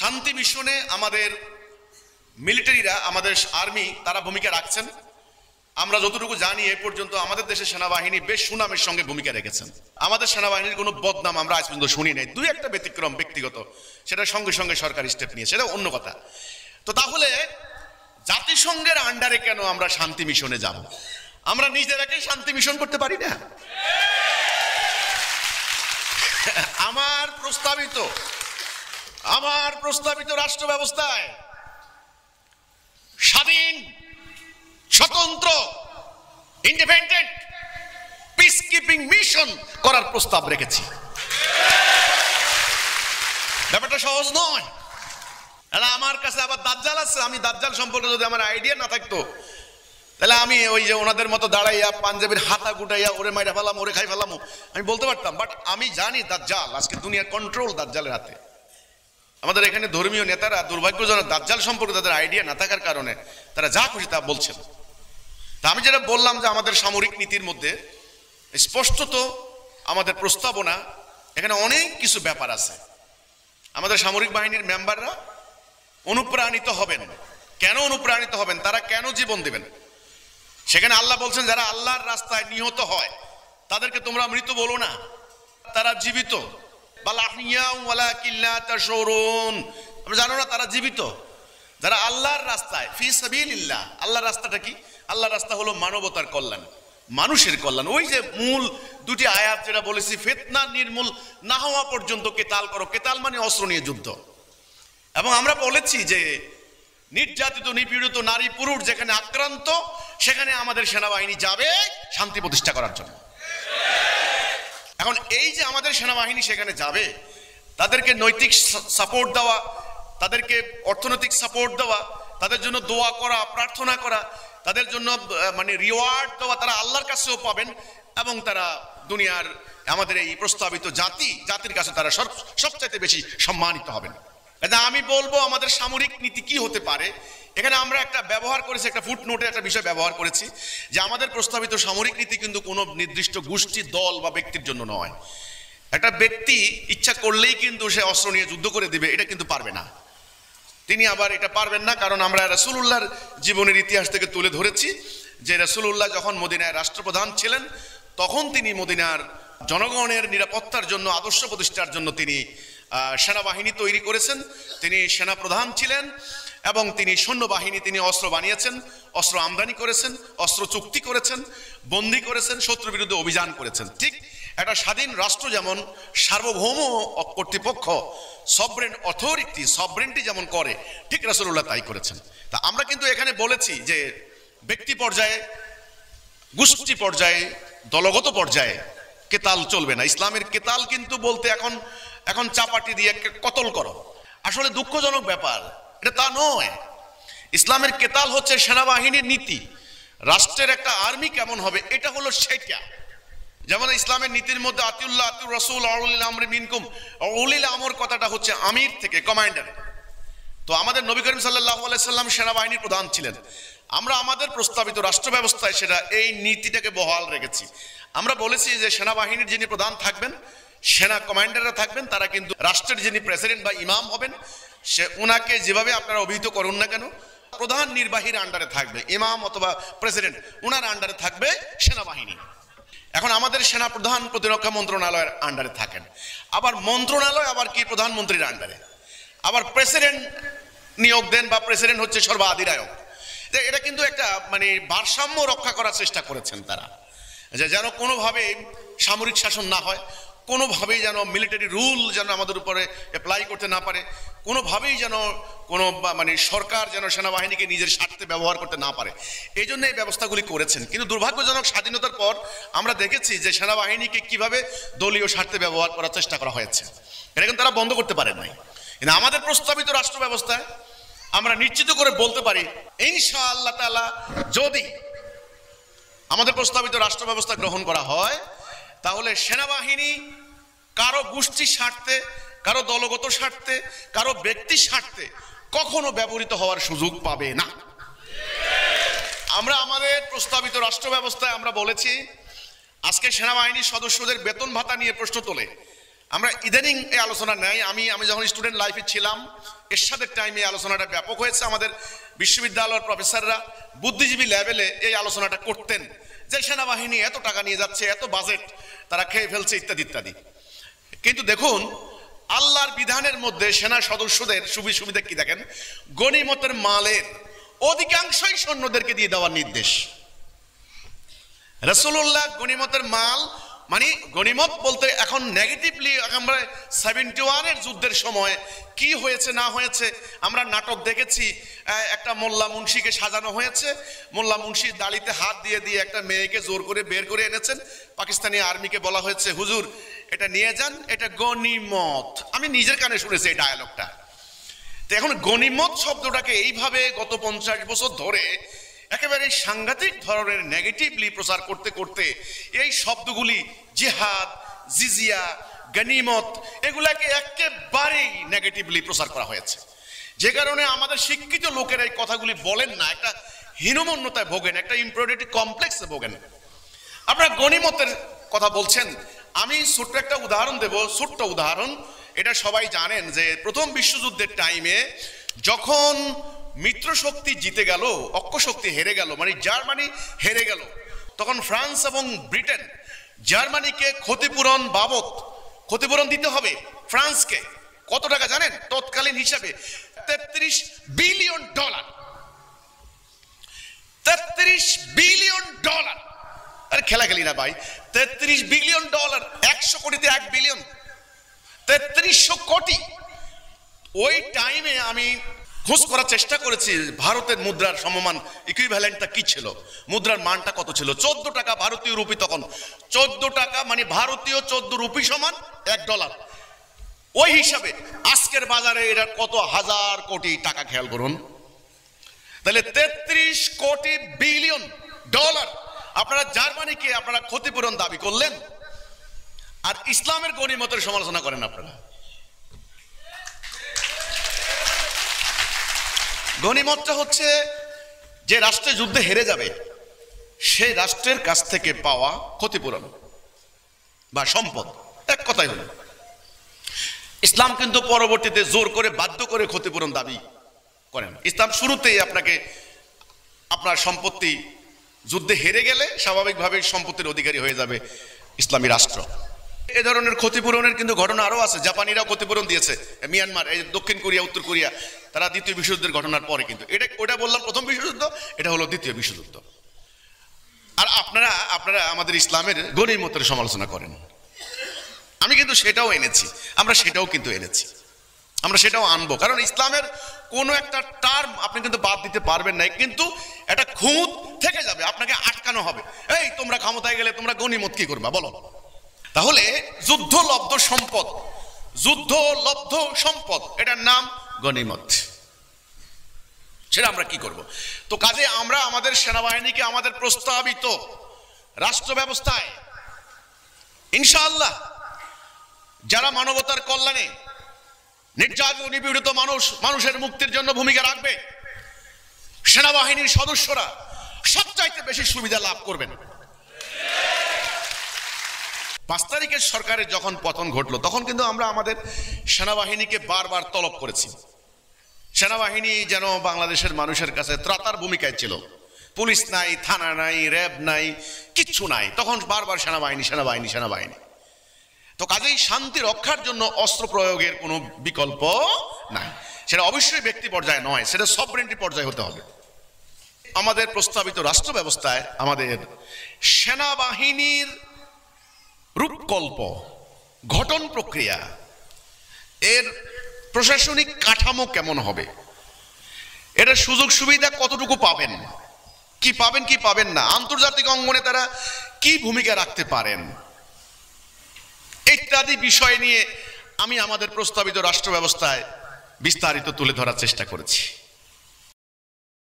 শান্তি মিশনে আমাদের মিলিটারিরা, আমাদের আর্মি তারা ভূমিকা রাখছেন। আমরা যতটুকু জানি এ পর্যন্ত আমাদের দেশের সেনাবাহিনী বেশ সুনামের সঙ্গে ভূমিকা রেখেছেন। আমাদের সেনাবাহিনীর কোনো বদনাম আমরা আজ পর্যন্ত শুনি নাই। দুই একটা ব্যতিক্রম ব্যক্তিগত, সেটা সঙ্গে সঙ্গে সরকারি স্টেপ নিয়ে, সেটা অন্য কথা। তো তাহলে জাতিসংঘের আন্ডারে কেন আমরা শান্তি মিশনে যাব? আমরা নিজেরাকে শান্তি মিশন করতে পারি না? আমার প্রস্তাবিত রাষ্ট্র ব্যবস্থায় স্বাধীন, স্বতন্ত্র, ইন্ডিপেন্ডেন্ট পিস কিপিং মিশন করার প্রস্তাব রেখেছি। ব্যাপারটা সহজ নয়। আমার কাছে আবার দাজ্জাল আছে। আমি দাজ্জাল সম্পর্কে যদি আমার আইডিয়া না থাকতো, তাহলে আমি ওই যে ওনাদের মতো দাঁড়াইয়া পাঞ্জাবির হাতা গুটাইয়া ওরে মাইরা ফেলাম, ওরে খাই ফেলাম, আমি বলতে পারতাম। বাট আমি জানি দাজ্জাল, আজকে দুনিয়ার কন্ট্রোল দাজ্জালের হাতে। আমাদের এখানে ধর্মীয় নেতারা দুর্ভাগ্যজনক দাজ্জাল সম্পর্কে তাদের আইডিয়া না থাকার কারণে তারা যা খুশি তা বলছেন। তা আমি যেটা বললাম যে আমাদের সামরিক নীতির মধ্যে স্পষ্টত আমাদের প্রস্তাবনা, এখানে অনেক কিছু ব্যাপার আছে। আমাদের সামরিক বাহিনীর মেম্বাররা অনুপ্রাণিত হবেন। কেন অনুপ্রাণিত হবেন? তারা কেন জীবন দেবেন? সেখানে আল্লাহ বলছেন যারা আল্লাহর রাস্তায় নিহত হয় তাদেরকে তোমরা মৃত বলো না, তারা জীবিত। আমরা জানো না তারা জীবিত? যারা আল্লাহর রাস্তায়, ফি সাবিলিল্লাহ। আল্লাহর রাস্তাটা কি? আল্লাহর রাস্তা হলো মানবতার কল্যাণ, মানুষের কল্যাণ। ওই যে মূল দুটি আয়াত যেটা বলেছি, ফিতনা নির্মূল না হওয়া পর্যন্ত কেতাল করো। কেতাল মানে অস্ত্র নিয়ে যুদ্ধ। এবং আমরা বলেছি যে নির্যাতিত, নিপীড়িত নারী পুরুষ যেখানে আক্রান্ত, সেখানে আমাদের সেনাবাহিনী যাবে শান্তি প্রতিষ্ঠা করার জন্য। এখন এই যে আমাদের সেনাবাহিনী সেখানে যাবে, তাদেরকে নৈতিক সাপোর্ট দেওয়া, তাদেরকে অর্থনৈতিক সাপোর্ট দেওয়া, তাদের জন্য দোয়া করা, প্রার্থনা করা, তাদের জন্য মানে রিওয়ার্ড দেওয়া, তারা আল্লাহর কাছেও পাবেন এবং তারা দুনিয়ার আমাদের এই প্রস্তাবিত জাতির কাছে তারা সবচাইতে বেশি সম্মানিত হবেন। আমি বলবো আমাদের সামরিক নীতি কি হতে পারে। এখানে আমরা একটা ব্যবহার করেছি, একটা ফুটনোটে একটা বিষয় ব্যবহার করেছি যে আমাদের প্রস্তাবিত সামরিক নীতি কিন্তু কোনো নির্দিষ্ট গোষ্ঠী, দল বা ব্যক্তির জন্য নয়। একটা ব্যক্তি ইচ্ছা করলেই কিন্তু সে অস্ত্র নিয়ে যুদ্ধ করে দিবে, এটা কিন্তু পারবে না। তিনি আবার এটা পারবেন না, কারণ আমরা রাসূলুল্লাহর জীবনের ইতিহাস থেকে তুলে ধরেছি যে রাসূলুল্লাহ যখন মদিনায় রাষ্ট্রপ্রধান ছিলেন, তখন তিনি মদিনার জনগণের নিরাপত্তার জন্য, আদর্শ প্রতিষ্ঠার জন্য তিনি সেনাবাহিনী তৈরি করেছেন। তিনি সেনা প্রধান ছিলেন এবং তিনি সৈন্যবাহিনী, তিনি অস্ত্র বানিয়েছেন, অস্ত্র আমদানি করেছেন, অস্ত্র চুক্তি করেছেন, বন্দী করেছেন, শত্রুর বিরুদ্ধে অভিযান করেছেন। ঠিক একটা স্বাধীন রাষ্ট্র যেমন সার্বভৌম কর্তৃপক্ষ, সভরেন অথরিটি, সভরেন্টি যেমন করে, ঠিক রাসূলুল্লাহ তাই করেছেন। তা আমরা কিন্তু এখানে বলেছি যে ব্যক্তি পর্যায়ে, গোষ্ঠী পর্যায়ে, দলগত পর্যায়ে কেতাল চলবে না। ইসলামের কেতাল কিন্তু বলতে এখন চাপাটি দিয়ে কতল করো, আসলে দুঃখজনক ব্যাপার, এটা তা নয়। ইসলামের কেতাল হচ্ছে সেনাবাহিনীর নীতি। রাষ্ট্রের একটা আর্মি কেমন হবে এটা হলো সেটা। যেমন ইসলামের নীতির মধ্যে আতিউল্লাহ, আতিউর রাসূল, উলিল আমরি মিনকুম। উলিল আমর কথাটা হচ্ছে আমির থেকে, কমান্ডার। তো আমাদের নবী করিম সাল্লাল্লাহু আলাইহি সাল্লাম সেনাবাহিনীর প্রধান ছিলেন। আমরা আমাদের প্রস্তাবিত রাষ্ট্র ব্যবস্থায় সেটা এই নীতিটাকে বহাল রেখেছি। আমরা বলেছি যে সেনাবাহিনীর যিনি প্রধান থাকবেন, সেনা কমান্ডাররা থাকবেন, তারা কিন্তু রাষ্ট্রের যিনি প্রেসিডেন্ট বা ইমাম হবেন, সে ওনাকে যেভাবে আপনারা অভিহিত করুন না কেন, প্রধান নির্বাহীর আন্ডারে থাকবে ইমাম অথবা প্রেসিডেন্ট, ওনার আন্ডারে থাকবে সেনাবাহিনী। এখন আমাদের সেনা প্রধান প্রতিরক্ষা মন্ত্রণালয়ের আন্ডারে থাকেন, আবার মন্ত্রণালয় আবার কি প্রধানমন্ত্রীর আন্ডারে, আবার প্রেসিডেন্ট নিয়োগ দেন বা প্রেসিডেন্ট হচ্ছে সর্বাধিনায়ক। এটা কিন্তু একটা মানে ভারসাম্য রক্ষা করার চেষ্টা করেছেন তারা, যে যেন কোনোভাবেই সামরিক শাসন না হয়, কোনোভাবেই যেন মিলিটারি রুল যেন আমাদের উপরে অ্যাপ্লাই করতে না পারে, কোনোভাবেই যেন কোনো মানে সরকার যেন সেনাবাহিনীকে নিজের স্বার্থে ব্যবহার করতে না পারে, এই জন্য এই ব্যবস্থাগুলি করেছেন। কিন্তু দুর্ভাগ্যজনক স্বাধীনতার পর আমরা দেখেছি যে সেনাবাহিনীকে কিভাবে দলীয় স্বার্থে ব্যবহার করার চেষ্টা করা হয়েছে, এটা কিন্তু তারা বন্ধ করতে পারেন নাই। কিন্তু আমাদের প্রস্তাবিত রাষ্ট্র ব্যবস্থায় আমরা নিশ্চিত করে বলতে পারি ইনশাআল্লাহ তাআলা, যদি আমাদের প্রস্তাবিত রাষ্ট্র ব্যবস্থা গ্রহণ করা হয়, তাহলে সেনাবাহিনী কারো গোষ্ঠীর স্বার্থে, কারো দলগত স্বার্থে, কারো ব্যক্তির স্বার্থে কখনো ব্যবহৃত হওয়ার সুযোগ পাবে না। আমরা আমাদের প্রস্তাবিত রাষ্ট্র ব্যবস্থায় আমরা বলেছি, আজকে সেনাবাহিনীর সদস্যদের বেতন ভাতা নিয়ে প্রশ্ন তোলে। আমরা ইদানিং এই আলোচনা নেই, আমি যখন স্টুডেন্ট লাইফে ছিলাম এরশাদের টাইমে এই আলোচনাটা ব্যাপক হয়েছে। আমাদের বিশ্ববিদ্যালয়ের প্রফেসররা বুদ্ধিজীবী লেভেলে এই আলোচনাটা করতেন যে সেনাবাহিনী এত টাকা নিয়ে যাচ্ছে, এত বাজেট তারা খেয়ে ফেলছে, ইত্যাদি ইত্যাদি। কিন্তু দেখুন আল্লাহর বিধানের মধ্যে সেনা সদস্যদের সুবিধা কি দেখেন, গনিমতের মালের অধিকাংশই সৈন্যদেরকে দিয়ে দেওয়ার নির্দেশ। রাসূলুল্লাহ গনিমতের মাল মানে গনিমত বলতে এখন নেগেটিভলি আমরা 71-এর যুদ্ধের সময় কি হয়েছে না হয়েছে আমরা নাটক দেখেছি। একটা মোল্লা মুন্সিকে সাজানো হয়েছে, মোল্লা মুন্সির দাড়িতে হাত দিয়ে দিয়ে একটা মেয়েকে জোর করে বের করে এনেছেন। পাকিস্তানি আর্মিকে বলা হয়েছে হুজুর এটা নিয়ে যান, এটা গনিমত। আমি নিজের কানে শুনেছি এই ডায়ালগটা। তো এখন গনিমত শব্দটাকে এইভাবে গত 50 বছর ধরে একেবারে সাংঘাতিক ধরনের নেগেটিভলি প্রচার করতে করতে এই শব্দগুলি জিহাদ, জিজিয়া, গনিমত এগুলাকে একেবারেই নেগেটিভলি প্রচার করা হয়েছে, যে কারণে আমাদের শিক্ষিত লোকেরা এই কথাগুলি বলেন না, একটা হীনমন্যতায় ভোগেন, একটা ইনফেরিয়রিটি কমপ্লেক্সে ভোগেন। আপনারা গনিমতের কথা বলছেন, আমি ছোট্ট একটা উদাহরণ দেব, ছোট্ট উদাহরণ। এটা সবাই জানেন যে প্রথম বিশ্বযুদ্ধের টাইমে যখন মিত্র শক্তি জিতে গেল, অক্ষ শক্তি হেরে গেল, মানে জার্মানি হেরে গেল, তখন ফ্রান্স এবং ব্রিটেন জার্মানিকে ক্ষতিপূরণ বাবদ ক্ষতিপূরণ দিতে হবে ফ্রান্সকে। কত টাকা জানেন তৎকালীন হিসাবে? $33 বিলিয়ন। $33 বিলিয়ন। আরে খেলাখেলি না ভাই, $33 বিলিয়ন, 100 কোটিতে 1 বিলিয়ন, 3300 কোটি। ওই টাইমে আমি খোঁজ করার চেষ্টা করেছি ভারতের মুদ্রার সমমান ইকুইভ্যালেন্টটা কি ছিল, মুদ্রার মানটা কত ছিল। 14 টাকা ভারতীয় রুপি, তখন 14 টাকা মানে ভারতীয় 14 রুপি সমান $1। ওই হিসাবে আজকের বাজারে এটা কত হাজার কোটি টাকা, খেয়াল করুন। তাহলে 33 কোটি বিলিয়ন ডলার আপনারা জার্মানিকে আপনারা ক্ষতিপূরণ দাবি করলেন, আর ইসলামের গনিমতের সমালোচনা করেন আপনারা। গনিমতটা হচ্ছে যে রাষ্ট্রে যুদ্ধে হেরে যাবে সেই রাষ্ট্রের কাছ থেকে পাওয়া ক্ষতিপূরণ বা সম্পদ, এক কথাই হলো। ইসলাম কিন্তু পরবর্তীতে জোর করে বাধ্য করে ক্ষতিপূরণ দাবি করেন। ইসলাম শুরুতেই আপনাকে আপনার সম্পত্তি যুদ্ধে হেরে গেলে স্বাভাবিকভাবে সম্পত্তির অধিকারী হয়ে যাবে ইসলামী রাষ্ট্র। এ ধরনের ক্ষতিপূরণের কিন্তু ঘটনা আরো আছে। জাপানিরাও ক্ষতিপূরণ দিয়েছে, মিয়ানমার, এই দক্ষিণ কোরিয়া, উত্তর কোরিয়া, তারা দ্বিতীয় বিশ্বযুদ্ধের ঘটনার পরে কিন্তু ওটা বললাম প্রথম বিশ্বযুদ্ধ, এটা হলো দ্বিতীয় বিশ্বযুদ্ধ। আর আপনারা আমাদের ইসলামের গনিমতের সমালোচনা করেন। আমি কিন্তু সেটাও এনেছি, আমরা সেটাও আনবো, কারণ ইসলামের কোনো একটা টার্ম আপনি কিন্তু বাদ দিতে পারবেন না, কিন্তু একটা খুঁত থেকে যাবে, আপনাকে আটকানো হবে। এই তোমরা ক্ষমতায় গেলে তোমরা গনিমত কি করবা বলো? তাহলে যুদ্ধলব্ধ সম্পদ এটার নাম গনিমত, সেটা আমরা কি করব? তো কাজে আমরা আমাদের সেনাবাহিনীকে আমাদের প্রস্তাবিত রাষ্ট্র ব্যবস্থায় ইনশাআল্লাহ যারা মানবতার কল্যাণে নির্যাতিত নিপীড়িত মানুষের মুক্তির জন্য ভূমিকা রাখবে, সেনাবাহিনীর সদস্যরা সবচাইতে বেশি সুবিধা লাভ করবেন। 5 তারিখের সরকারের যখন পতন ঘটলো তখন কিন্তু আমরা আমাদের সেনাবাহিনীকে বারবার তলব করেছি। সেনাবাহিনী যেন বাংলাদেশের মানুষের কাছে ত্রাতার ভূমিকায় ছিল। পুলিশ নাই, থানা নাই, র্যাব নাই, কিচ্ছু নাই, তখন বারবার সেনাবাহিনী। তো কাজেই শান্তি রক্ষার জন্য অস্ত্র প্রয়োগের কোনো বিকল্প নাই। সেটা অবশ্যই ব্যক্তি পর্যায়ে নয়, সেটা সভরেন্টি পর্যায়ে হতে হবে। আমাদের প্রস্তাবিত রাষ্ট্র ব্যবস্থায় আমাদের সেনাবাহিনীর রূপকল্প, গঠন প্রক্রিয়া, এর প্রশাসনিক কাঠামো কেমন হবে, এর সুযোগ সুবিধা কতটুকু পাবেন, কি পাবেন না, আন্তর্জাতিক অঙ্গনে তারা কি ভূমিকা রাখতে পারেন, ইত্যাদি বিষয় নিয়ে আমি আমাদের প্রস্তাবিত রাষ্ট্র ব্যবস্থায় বিস্তারিত তুলে ধরার চেষ্টা করেছি।